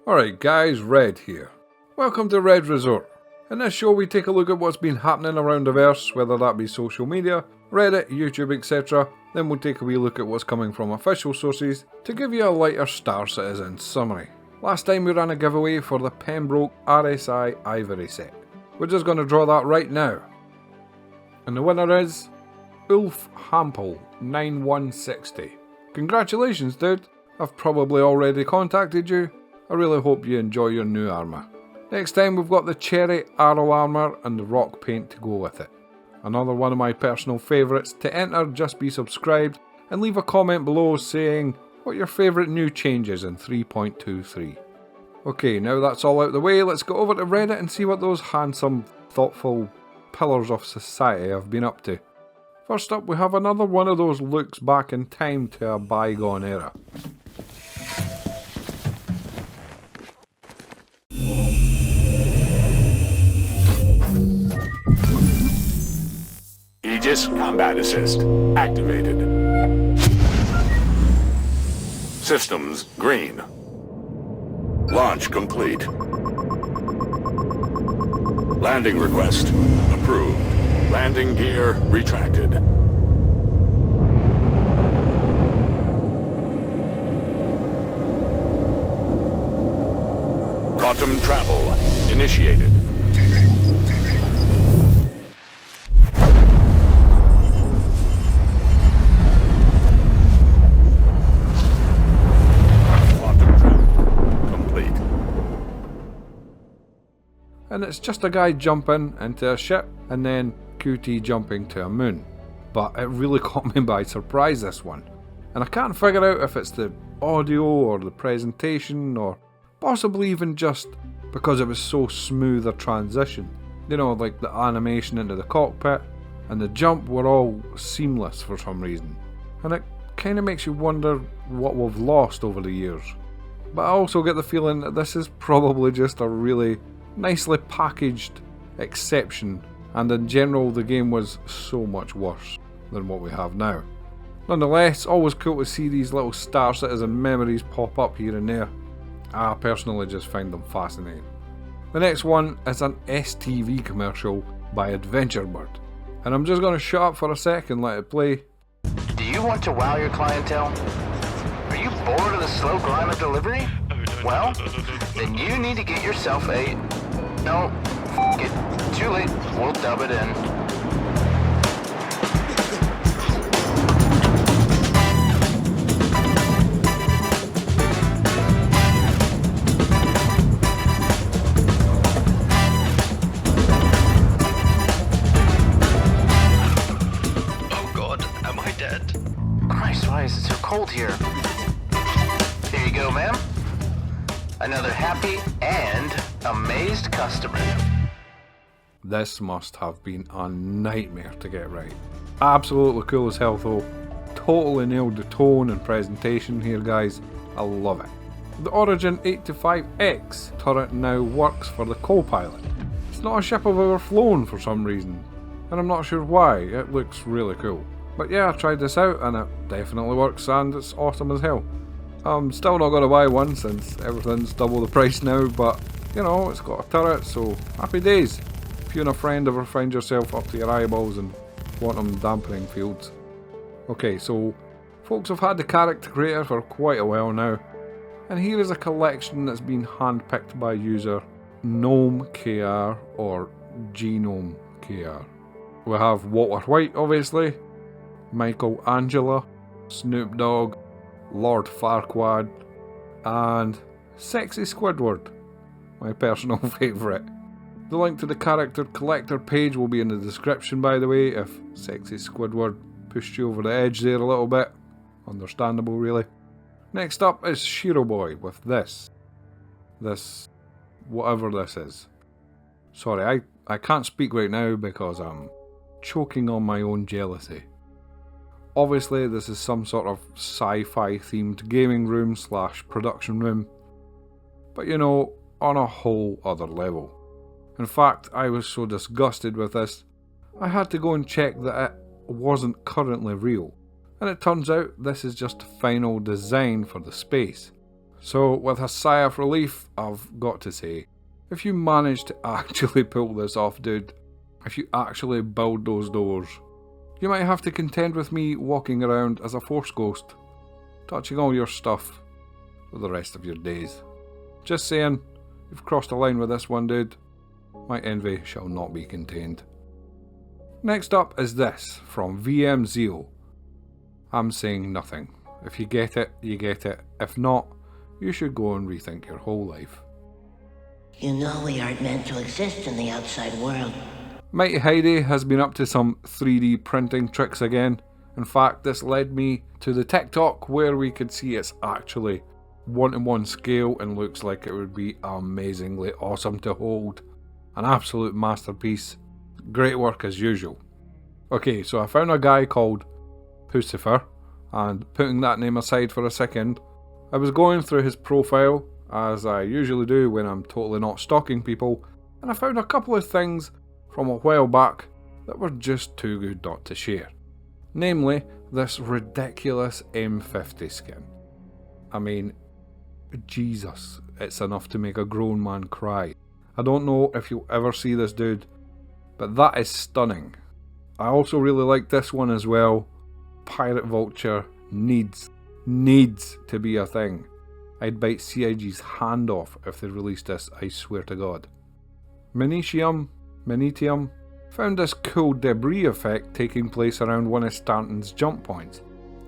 Alright guys, Red here. Welcome to Red Resort. In this show we take a look at what's been happening around the verse, whether that be social media, Reddit, YouTube, etc. Then we'll take a wee look at what's coming from official sources to give you a lighter Star Citizen summary. Last time we ran a giveaway for the Pembroke RSI Ivory set. We're just going to draw that right now. And the winner is Ulf Hampel 9160. Congratulations dude, I've probably already contacted you. I really hope you enjoy your new armour. Next time we've got the cherry arrow armour and the rock paint to go with it. Another one of my personal favourites. To enter, just be subscribed and leave a comment below saying what your favourite new changes in 3.23. Okay, now that's all out the way, let's go over to Reddit and see what those handsome, thoughtful pillars of society have been up to. First up we have another one of those looks back in time to a bygone era. Aegis Combat Assist activated. Systems green. Launch complete. Landing request approved. Landing gear retracted. Quantum travel initiated. And it's just a guy jumping into a ship and then QT jumping to a moon. But it really caught me by surprise, this one. And I can't figure out if it's the audio or the presentation or possibly even just because it was so smooth a transition. You know, like the animation into the cockpit and the jump were all seamless for some reason. And it kind of makes you wonder what we've lost over the years. But I also get the feeling that this is probably just a really nicely packaged exception, and in general the game was so much worse than what we have now. Nonetheless, always cool to see these little Star Citizen memories pop up here and there. I personally just find them fascinating. The next one is an STV commercial by Adventure Bird, and I'm just going to shut up for a sec and let it play. Do you want to wow your clientele? Are you bored of the slow grind of delivery? Well, then you need to get yourself a... No, f*** it. Too late. We'll dub it in. Oh God, am I dead? Christ, why is it so cold here? Here you go, ma'am. Another happy and amazed customer. This must have been a nightmare to get right. Absolutely cool as hell though. Totally nailed the tone and presentation here guys. I love it. The Origin 825X turret now works for the co-pilot. It's not a ship I've ever flown for some reason, and I'm not sure why. It looks really cool. But yeah, I tried this out and it definitely works and it's awesome as hell. I'm still not going to buy one since everything's double the price now, but you know, it's got a turret, so happy days. If you and a friend ever find yourself up to your eyeballs and want them dampening fields. Okay, so folks have had the character creator for quite a while now, and here is a collection that's been handpicked by user Gnome KR or Genome KR. We have Walter White obviously, Michael Angela, Snoop Dogg, Lord Farquaad, and Sexy Squidward, my personal favourite. The link to the character collector page will be in the description by the way, if Sexy Squidward pushed you over the edge there a little bit. Understandable really. Next up is Shiro Boy with this, whatever this is. Sorry, I can't speak right now because I'm choking on my own jealousy. Obviously this is some sort of sci-fi themed gaming room / production room, but you know, on a whole other level. In fact, I was so disgusted with this, I had to go and check that it wasn't currently real, and it turns out this is just a final design for the space. So with a sigh of relief, I've got to say, if you manage to actually pull this off, dude, if you actually build those doors, you might have to contend with me walking around as a force ghost, touching all your stuff for the rest of your days. Just saying, you've crossed a line with this one, dude. My envy shall not be contained. Next up is this, from VM Zeo. I'm saying nothing. If you get it, you get it. If not, you should go and rethink your whole life. You know we aren't meant to exist in the outside world. Mighty Heidi has been up to some 3D printing tricks again. In fact, this led me to the TikTok where we could see it's actually 1:1 scale and looks like it would be amazingly awesome to hold. An absolute masterpiece. Great work as usual. Okay, so I found a guy called Pucifer, and putting that name aside for a second, I was going through his profile, as I usually do when I'm totally not stalking people, and I found a couple of things from a while back that were just too good not to share. Namely, this ridiculous M50 skin. I mean, Jesus, it's enough to make a grown man cry. I don't know if you'll ever see this dude, but that is stunning. I also really like this one as well. Pirate Vulture needs to be a thing. I'd bite CIG's hand off if they released this, I swear to God. Minitium found this cool debris effect taking place around one of Stanton's jump points.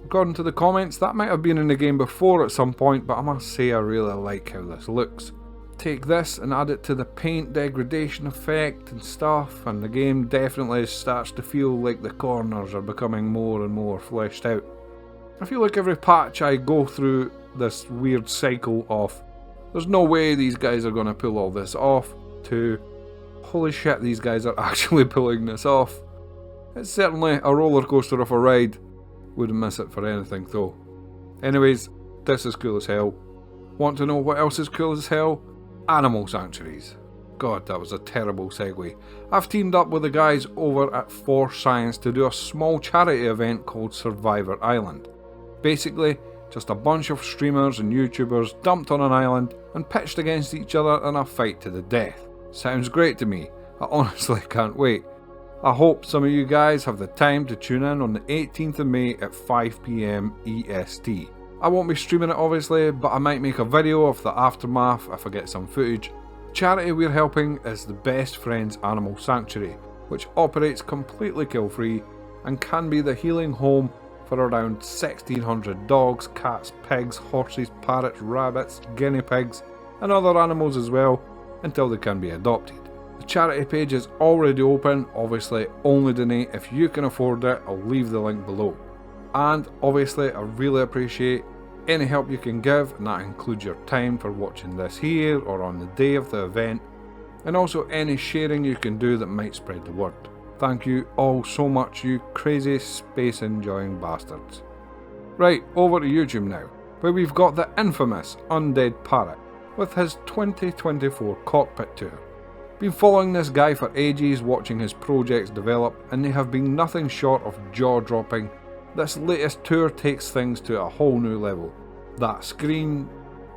According to the comments, that might have been in the game before at some point, but I must say I really like how this looks. Take this and add it to the paint degradation effect and stuff, and the game definitely starts to feel like the corners are becoming more and more fleshed out. I feel like every patch I go through this weird cycle of there's no way these guys are going to pull all this off, to holy shit, these guys are actually pulling this off. It's certainly a roller coaster of a ride. Wouldn't miss it for anything though. Anyways, this is cool as hell. Want to know what else is cool as hell? Animal sanctuaries. God, that was a terrible segue. I've teamed up with the guys over at Force Science to do a small charity event called Survivor Island. Basically, just a bunch of streamers and YouTubers dumped on an island and pitched against each other in a fight to the death. Sounds great to me. I honestly can't wait. I hope some of you guys have the time to tune in on the 18th of May at 5 PM EST. I won't be streaming it obviously, but I might make a video of the aftermath if I get some footage. The charity we're helping is the Best Friends Animal Sanctuary, which operates completely kill-free and can be the healing home for around 1,600 dogs, cats, pigs, horses, parrots, rabbits, guinea pigs, and other animals as well, until they can be adopted. The charity page is already open, obviously only donate if you can afford it. I'll leave the link below. And obviously I really appreciate any help you can give, and that includes your time for watching this here or on the day of the event, and also any sharing you can do that might spread the word. Thank you all so much, you crazy space enjoying bastards. Right, over to YouTube now, where we've got the infamous Undead Parrot with his 2024 cockpit tour. Been following this guy for ages, watching his projects develop, and they have been nothing short of jaw-dropping. This latest tour takes things to a whole new level. That screen,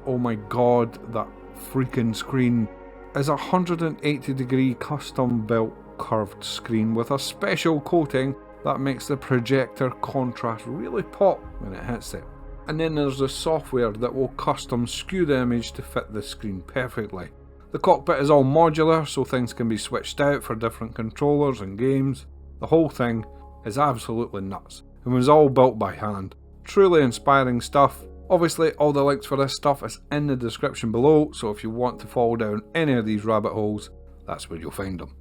oh my god, that freaking screen, is a 180-degree custom-built curved screen with a special coating that makes the projector contrast really pop when it hits it. And then there's the software that will custom skew the image to fit the screen perfectly. The cockpit is all modular, so things can be switched out for different controllers and games. The whole thing is absolutely nuts and was all built by hand. Truly inspiring stuff. Obviously all the links for this stuff is in the description below, so if you want to fall down any of these rabbit holes, that's where you'll find them.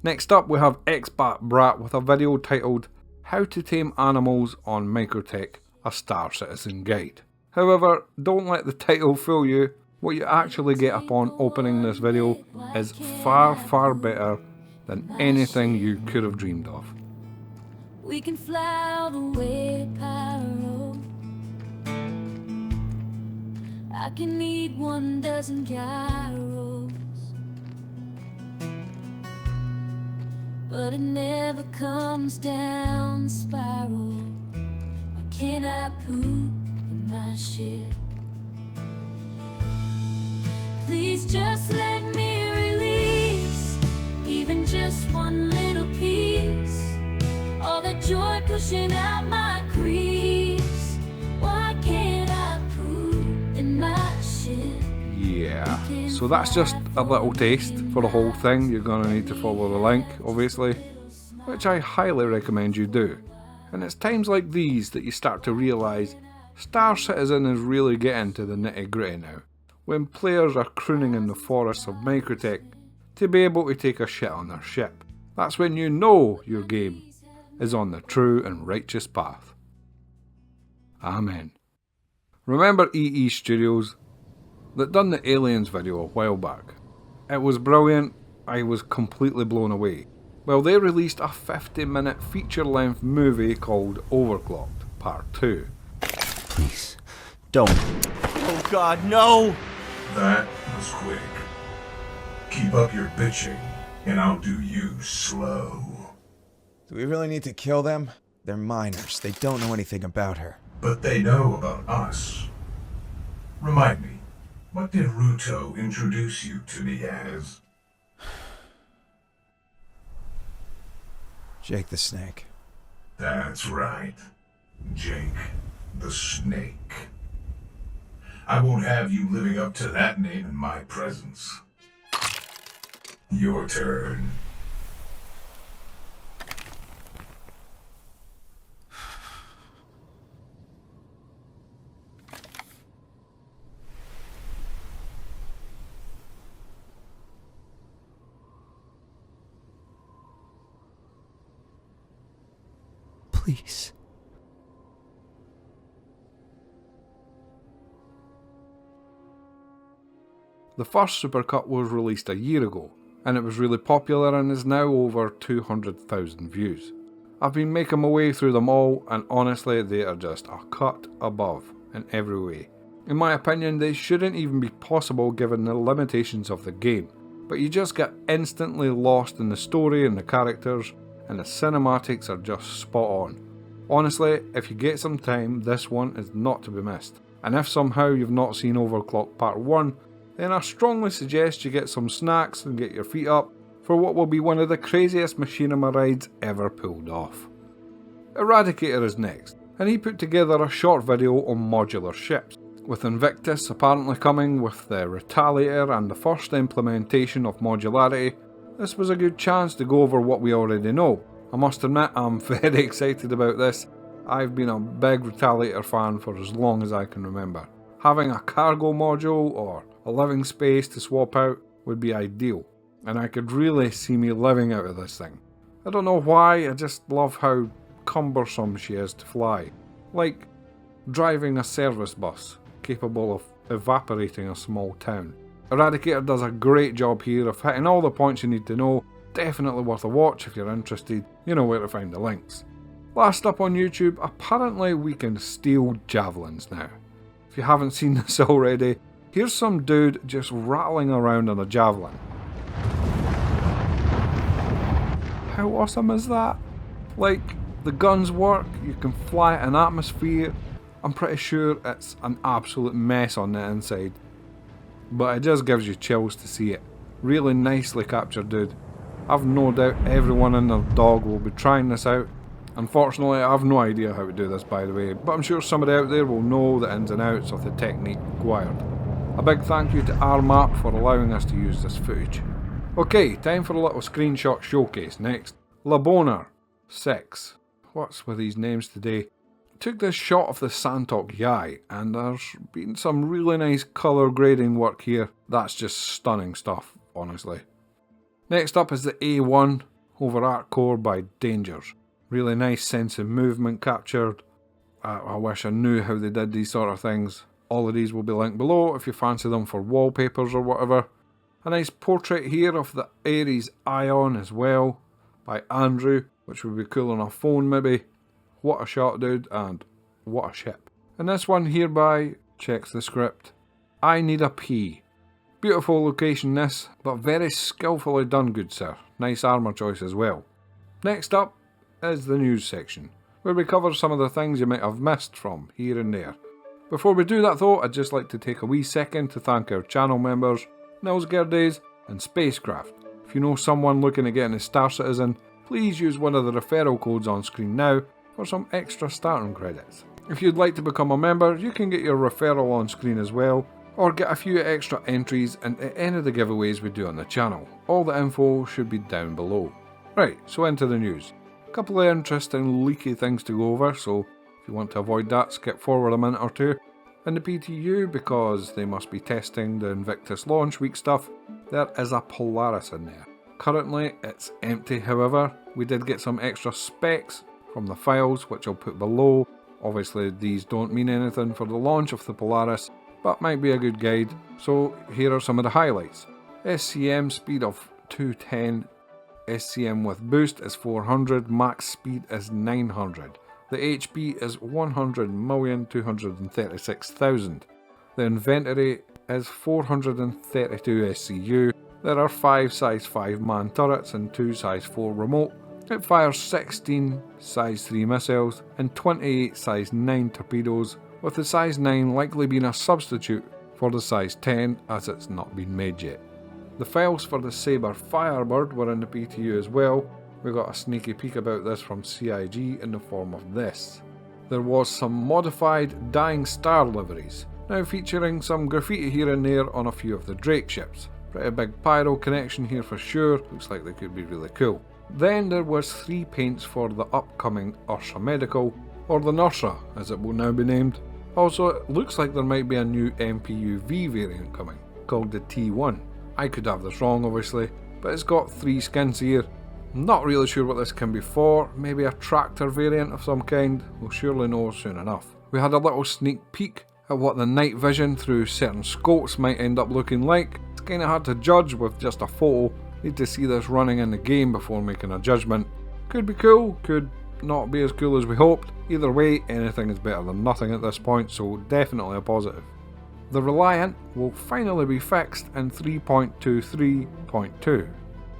Next up we have Expat Brat with a video titled How to Tame Animals on Microtech, a Star Citizen Guide. However, don't let the title fool you. What you actually get upon opening this video is far, far better than anything you could have dreamed of. We can fly all the way to Pyro. I can eat 12 gyros, but it never comes down the spiral. Why can't I poop in my shit? Please just let me release even just one little piece. All the joy pushing out my crease. Why can't I poop in my shit? Yeah, so that's just a little taste for the whole thing. You're gonna need to follow the link, obviously, which I highly recommend you do. And it's times like these that you start to realise Star Citizen is really getting to the nitty gritty now, when players are crooning in the forests of Microtech to be able to take a shit on their ship. That's when you know your game is on the true and righteous path. Amen. Remember EE Studios that done the Aliens video a while back? It was brilliant, I was completely blown away. Well, they released a 50-minute feature-length movie called Overclocked Part 2. Please, don't. Oh God, no! That was quick. Keep up your bitching, and I'll do you slow. Do we really need to kill them? They're minors. They don't know anything about her. But they know about us. Remind me, what did Ruto introduce you to me as? Jake the Snake. That's right. Jake the Snake. I won't have you living up to that name in my presence. Your turn. Please. The first supercut was released a year ago, and it was really popular and is now over 200,000 views. I've been making my way through them all, and honestly they are just a cut above in every way. In my opinion, they shouldn't even be possible given the limitations of the game, but you just get instantly lost in the story and the characters, and the cinematics are just spot on. Honestly, if you get some time, this one is not to be missed. And if somehow you've not seen Overclock Part 1, then I strongly suggest you get some snacks and get your feet up for what will be one of the craziest machinima rides ever pulled off. Eradicator is next, and he put together a short video on modular ships, with Invictus apparently coming with the Retaliator and the first implementation of modularity. This was a good chance to go over what we already know. I must admit I'm very excited about this. I've been a big Retaliator fan for as long as I can remember. Having a cargo module or a living space to swap out would be ideal, and I could really see me living out of this thing. I don't know why, I just love how cumbersome she is to fly. Like driving a service bus capable of evaporating a small town. Eradicator does a great job here of hitting all the points you need to know. Definitely worth a watch if you're interested, you know where to find the links. Last up on YouTube, apparently we can steal javelins now. If you haven't seen this already, here's some dude just rattling around on a javelin. How awesome is that? Like, the guns work, you can fly an atmosphere. I'm pretty sure it's an absolute mess on the inside, but it just gives you chills to see it. Really nicely captured, dude. I've no doubt everyone and their dog will be trying this out. Unfortunately, I have no idea how to do this, by the way, but I'm sure somebody out there will know the ins and outs of the technique required. A big thank you to RMAP for allowing us to use this footage. Okay, time for a little screenshot showcase next. Laboner 6. What's with these names today? Took this shot of the Santok Yai, and there's been some really nice colour grading work here. That's just stunning stuff, honestly. Next up is the A1 over Arcorp by Dangers. Really nice sense of movement captured. I wish I knew how they did these sort of things. All of these will be linked below if you fancy them for wallpapers or whatever. A nice portrait here of the Ares Ion as well by Andrew, which would be cool on a phone maybe. What a shot, dude, and what a ship. And this one hereby checks the script. INEEDAPEE. Beautiful location this, but very skillfully done, good sir. Nice armour choice as well. Next up is the news section, where we cover some of the things you might have missed from here and there. Before we do that though, I'd just like to take a wee second to thank our channel members Nilsgard days, and spacecraft. If you know someone looking at getting a Star Citizen, please use one of the referral codes on screen now for some extra starting credits. If you'd like to become a member, you can get your referral on screen as well, or get a few extra entries into any of the giveaways we do on the channel. All the info should be down below. Right, so into the news. A couple of interesting leaky things to go over, so if you want to avoid that, skip forward a minute or two. In the PTU, because they must be testing the Invictus launch week stuff, there is a Polaris in there. Currently it's empty, however. We did get some extra specs from the files, which I'll put below. Obviously these don't mean anything for the launch of the Polaris, but might be a good guide. So here are some of the highlights. SCM speed of 210, SCM with boost is 400, max speed is 900. The HP is 100,236,000. The inventory is 432 SCU. There are 5 size 5 man turrets and 2 size 4 remote. It fires 16 size 3 missiles and 28 size 9 torpedoes, with the size 9 likely being a substitute for the size 10 as it's not been made yet. The files for the Sabre Firebird were in the PTU as well. We got a sneaky peek about this from CIG in the form of this. There was some modified Dying Star liveries, now featuring some graffiti here and there on a few of the Drake ships. Pretty big pyro connection here for sure, looks like they could be really cool. Then there was 3 paints for the upcoming Ursa Medical, or the Nursa as it will now be named. Also, it looks like there might be a new MPU-V variant coming, called the T1. I could have this wrong obviously, but it's got 3 skins here. I'm not really sure what this can be for, maybe a tractor variant of some kind, we'll surely know soon enough. We had a little sneak peek at what the night vision through certain scopes might end up looking like. It's kinda hard to judge with just a photo, need to see this running in the game before making a judgment. Could be cool, could not be as cool as we hoped. Either way, anything is better than nothing at this point, so definitely a positive. The Reliant will finally be fixed in 3.23.2.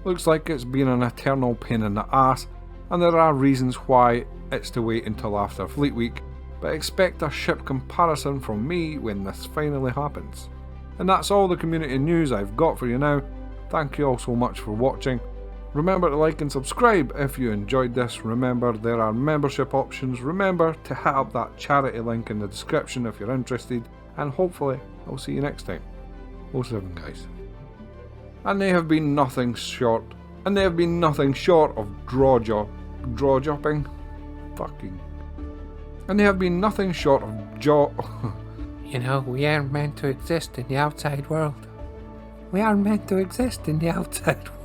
Looks like it's been an eternal pain in the ass, and there are reasons why it's to wait until after Fleet Week, but expect a ship comparison from me when this finally happens. And that's all the community news I've got for you now. Thank you all so much for watching. Remember to like and subscribe if you enjoyed this. Remember there are membership options. Remember to hit up that charity link in the description if you're interested, and hopefully I'll see you next time. 07 guys. And they have been nothing short of draw dropping. Fucking. And they have been nothing short of You know, we aren't meant to exist in the outside world. We aren't meant to exist in the outside world.